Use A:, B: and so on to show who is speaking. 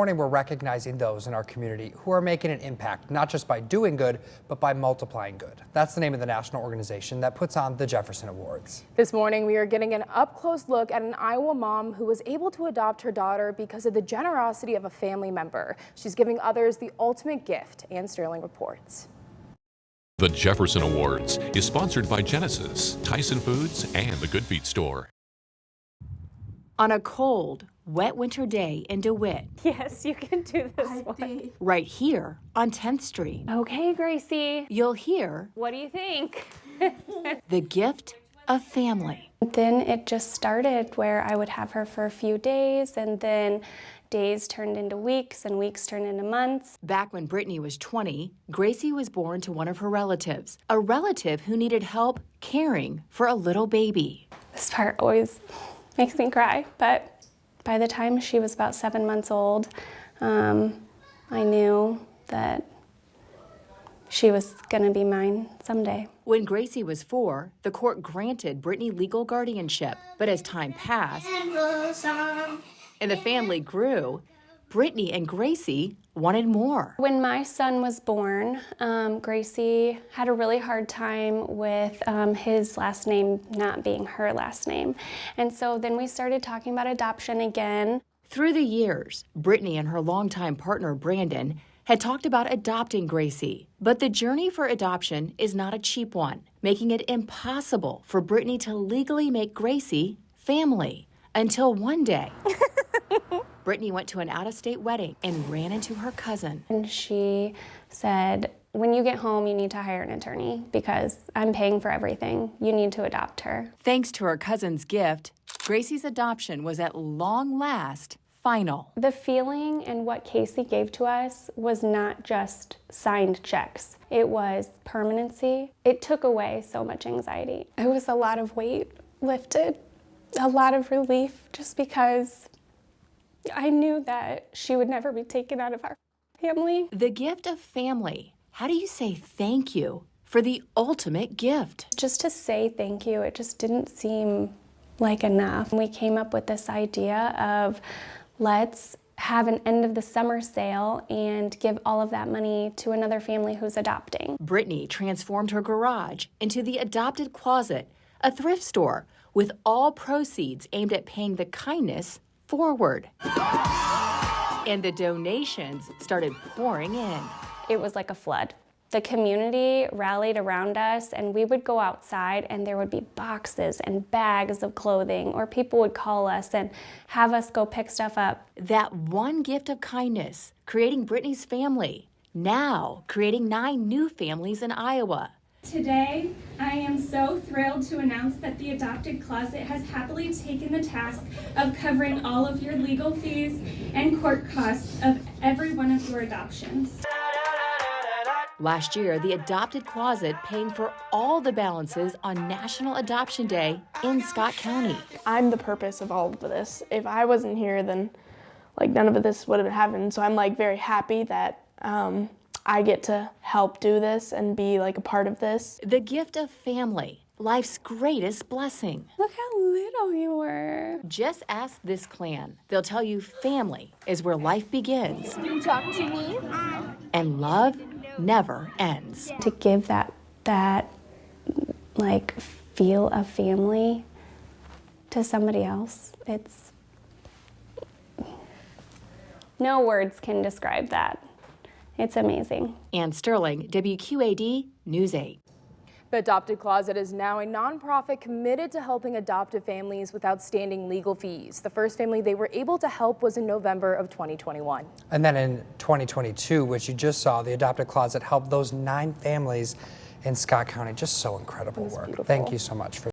A: Morning, we're recognizing those in our community who are making an impact, not just by doing good, but by multiplying good. That's the name of the national organization that puts on the Jefferson Awards.
B: This morning, we are getting an up-close look at an Iowa mom who was able to adopt her daughter because of the generosity of a family member. She's giving others the ultimate gift. Ann Sterling reports.
C: The Jefferson Awards is sponsored by Genesis, Tyson Foods, and the Good Feet Store.
D: On a cold, wet winter day in DeWitt.
E: Yes, you can do this one.
D: Right here on 10th Street.
E: Okay, Gracie.
D: You'll hear,
E: What do you think?
D: the gift of family.
F: Then it just started where I would have her for a few days, and then days turned into weeks and weeks turned into months.
D: Back when Brittany was 20, Gracie was born to one of her relatives, a relative who needed help caring for a little baby.
F: This part always makes me cry, but by the time she was about 7 months old, I knew that she was going to be mine someday.
D: When Gracie was 4, the court granted Brittany legal guardianship, but as time passed and the family grew, Brittany and Gracie wanted more.
F: When my son was born, Gracie had a really hard time with his last name not being her last name. And so then we started talking about adoption again.
D: Through the years, Brittany and her longtime partner, Brandon, had talked about adopting Gracie. But the journey for adoption is not a cheap one, making it impossible for Brittany to legally make Gracie family. Until one day, Brittany went to an out-of-state wedding and ran into her cousin.
F: And she said, when you get home, you need to hire an attorney because I'm paying for everything. You need to adopt her.
D: Thanks to her cousin's gift, Gracie's adoption was at long last final.
F: The feeling and what Casey gave to us was not just signed checks. It was permanency. It took away so much anxiety. It was a lot of weight lifted, a lot of relief, just because I knew that she would never be taken out of our family.
D: The gift of family. How do you say thank you for the ultimate gift?
F: Just to say thank you, it just didn't seem like enough. We came up with this idea of let's have an end of the summer sale and give all of that money to another family who's adopting.
D: Brittany transformed her garage into the adopted closet, a thrift store with all proceeds aimed at paying the kindness forward. And the donations started pouring in.
F: It was like a flood. The community rallied around us, and we would go outside and there would be boxes and bags of clothing, or people would call us and have us go pick stuff up.
D: That one gift of kindness, creating Brittany's family, now creating 9 new families in Iowa.
G: Today, I am so thrilled to announce that the Adopted Closet has happily taken the task of covering all of your legal fees and court costs of every one of your adoptions.
D: Last year, the Adopted Closet paying for all the balances on National Adoption Day in Scott County.
H: I'm the purpose of all of this. If I wasn't here, then none of this would have happened. So I'm very happy that I get to help do this and be a part of this.
D: The gift of family, life's greatest blessing.
F: Look how little you were.
D: Just ask this clan. They'll tell you family is where life begins.
E: You talk to me?
D: And love never ends.
F: To give that feel of family to somebody else, it's no words can describe that. It's amazing.
D: Ann Sterling, WQAD News 8.
B: The Adopted Closet is now a nonprofit committed to helping adoptive families with outstanding legal fees. The first family they were able to help was in November of 2021.
A: And then in 2022, which you just saw, the Adopted Closet helped those 9 families in Scott County. Just so incredible work.
B: Beautiful.
A: Thank you so much for